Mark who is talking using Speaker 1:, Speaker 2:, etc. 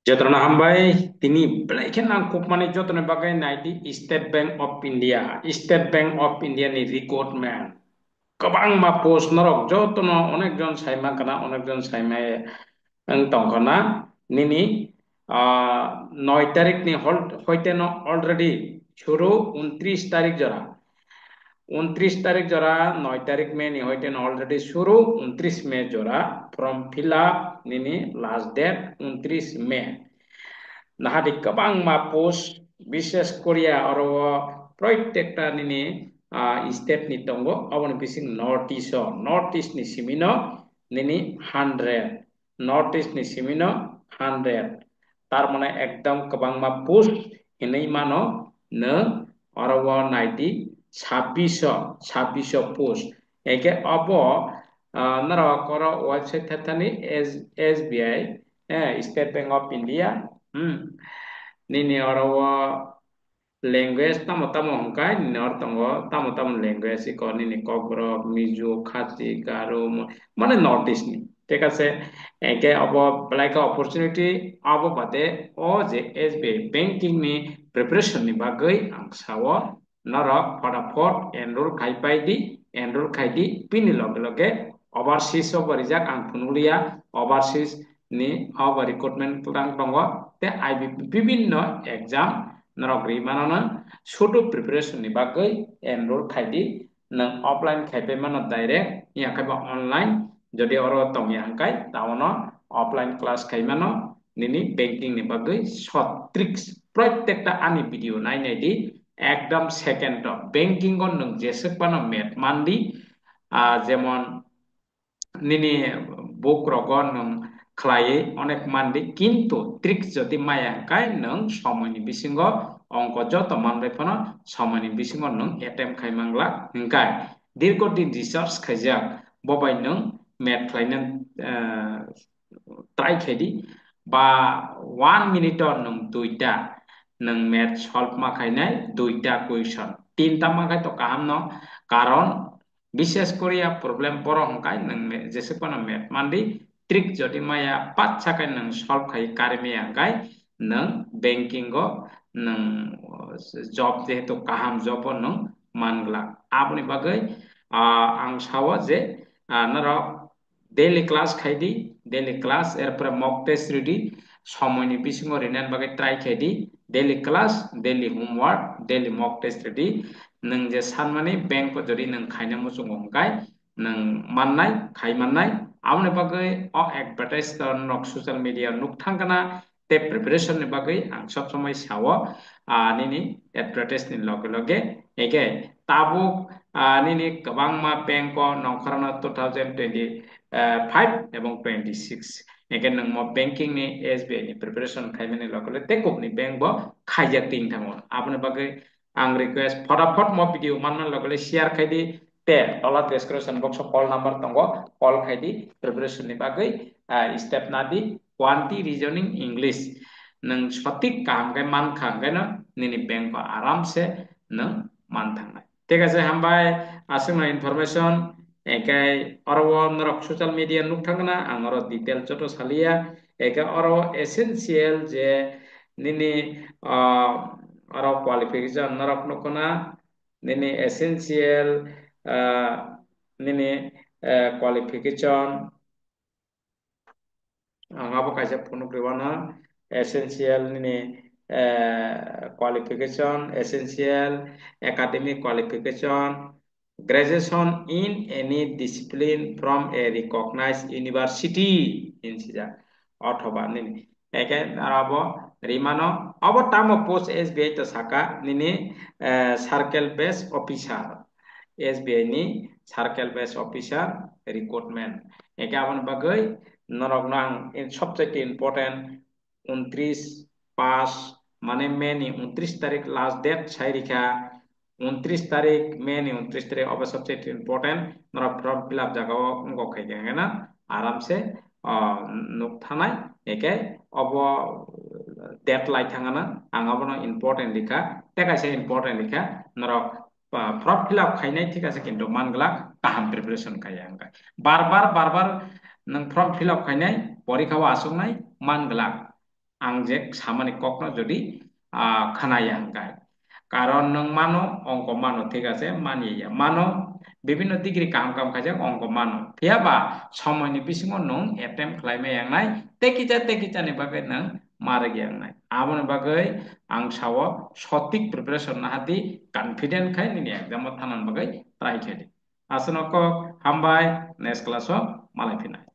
Speaker 1: Jotna hambai tini belaikan angkup mani jotna bagai naiti State Bank of India. State Bank of India ni record man. Kabang ma post norok jotno onekjon saima kana onekjon saima ang tongkana nini 9 তারিখ ni হইতে no already শুরু 29 তারিখ জরা 29 তারিখ জরা 9 তারিখ মে নি হইতে অলরেডি শুরু 29 মে জরা ফর্ম ফিল আপ নিনি লাস্ট ডেট 29 মে নাহাদি kabang ma post বিশেষ করিয়া আরো প্রত্যেকটা নিনি স্টেট নি তঙ্গ অবনি বিসিং নর্থ ইস্ট নি সিমিনো নিনি 100 নর্থ ইস্ট নি সিমিনো 100 তার মানে একদম kabang ma post hinai mano ne আরো নাইটি 2600 পোস্ট একে অব নারা কর website Thani SBI state bank of India hmm nini orawa language tamo tamo hongkai nini or tongo tamo tamo language iko nini kokrok mizo khasi garo মানে north east নি ঠিক আছে একে of like opportunity of বাদে ও যে SBI banking নি preparation নি বাগৈ আং সাও নরক ফটাফট এনরোল খাইপাইদি এনরোল খাইদি পিনি লগে লগে ওভারসিজ অবরিজাক আং ফুনুলিয়া ওভারসিজ ni अब रिक्रुटमेंट प्लान दङ ते आइबिपि বিভিন্ন एग्जाम नरक रिमाननो छोटो प्रिपारेशन नि बागै एनरोल खाइदि नों अफलाइन खाइबे मानो डाइरेक्ट या खाइबा अनलाइन যদি অর তমি হাঙ্কাই তাওনো অফলাইন ক্লাস খাইমানো নিনি ব্যাংকিং নি বাগৈ সত্রিক্স প্রত্যেকটা আনি ভিডিও নাই নাইদি একদম সেকেন্ড ব্যাংকিং অন নং যেসেকবানো মেট মান্দি যেমন নিনি বুক রগন নং খ্লায়ে অনেক মান্দি কিন্তু ট্রিক্স যদি মায়া কাই নং সময়নি বিসিঙ্গ অঙ্ক যত মানবাই ফনো সময়নি বিসিঙ্গ নং এটেম খাইমাংলা হংকাই দীর্ঘদিন রিসার্চ খাইজাক ববাই নং মেট খ্লাইনান ট্রাই খাইদি বা 1 মিনিট নং দুইটা নং মেট সলভ মাখাইনাই দুইটা কুয়েশন তিনটা মাখাই তো কাহাম ন কারণ বিশেষ করিয়া প্রবলেম বড় হংকাই নং যেসেকোনা মেট মান্দি ট্রিক যদি মায়া পাঁচ ছাকাই নং সলভ খাই কারিমে আঙ্গাই নং ব্যাংকিং গো নং জব যেহেতু কাহাম জব নং মানগ্লা আপনি বাগৈ আং সাও যে নর ডেইলি ক্লাস খাইদি ডেইলি ক্লাস এরপরে মক টেস্ট রেডি সময়নি বিসিং রিনান বাগৈ ট্রাই খাইদি daily class daily homework daily mock test ready नों जे सानमानि बैंक जदि नों खायनो मोसुं हंकाय नों माननाय खाय माननाय आमने बागै अ एडभार्टाइज नक ससियल मीडिया नुकथांगना ते प्रिपारेशन नि बागै आं सब समय सावो निनि एडभार्टाइज नि लगे लगे एगे ताबुक निनि गोबां मा बैंक नंखरना 2025 এবং 26 एगे नों म बैंकिंग नि एसबीआई नि प्रिपारेशन खायमानि लगे लगे ते कोपनि बैंक ब खायजा तिं थांगो आपने बागै आं रिक्वेस्ट फटाफट म भिडियो मानना लगले शेयर खाइदि ते तला डिस्क्रिप्शन बक्स कॉल नंबर तंगो कॉल खाइदि प्रिपारेशन नि बागै स्टेप नादि क्वांटी रीजनिंग इंग्लिश नों सঠিক काम गे मान खांगे न निनि बैंक आराम से नों मान थांनाय ঠিক আছে हामबाय आसंना इनफरमेशन एकाय अरव नरक सोशल मीडिया नुक थांगना आं अर डिटेल जतो सालिया एका अरव एसेंशियल जे निनि अरव क्वालिफिकेशन नरक नकना निनि एसेंशियल निनि qualification angabo kaisa phunu kriwana essential nini qualification essential academic qualification graduation in any discipline from a recognized university in sija অথবা nini eke arabo rimano abo tamo post SBI to saka nini circle based officer SBI ni circle based officer recruitment eke abon bagai नरक नां सबचेয়ে important 29/5 মানে মে নি 29 তারিখ last date সাইরিখা 29 তারিখ মে নি 29 তারিখ of सबचेয়ে important नरक फर्म फिल আপ জাগাও অঙ্ক খাইগে না आराम से नुक थानाय एके अब डेट লাই থাঙানা আঙাবনো इम्पोर्टेंट লিখা টেকাইছে इम्पोर्टेंट লিখা नरक फर्म फिल আপ খাইনাই ঠিক আছে কিন্তু মানগলা কাহাম প্রিপারেশন খাইয়া बार बार नों फर्म फिल आप खायनाय परीक्षाव आसंनाय मानगला आं जे सामानि कखनो जुदि खोनाया हांखाय কারণ নং মানো অঙ্ক মানো ঠিক আছে মানিয়ে মানো বিভিন্ন ডিগ্রি কাম কাম খাইছে অঙ্ক মানো ফিয়াবা সময়नि बिसिङाव नों एटेम्प खालामनाय यांनाय तेकिचा बागै नों मारे यांनाय आबोनि बागै आं सावो सटिक प्रिपारेसन नाहाति कॉन्फिडेंट खाय निनि एग्जाम थानान बागै ट्राई खेदि आसनक हामबाय नेक्स्ट क्लास मालाय फैनाय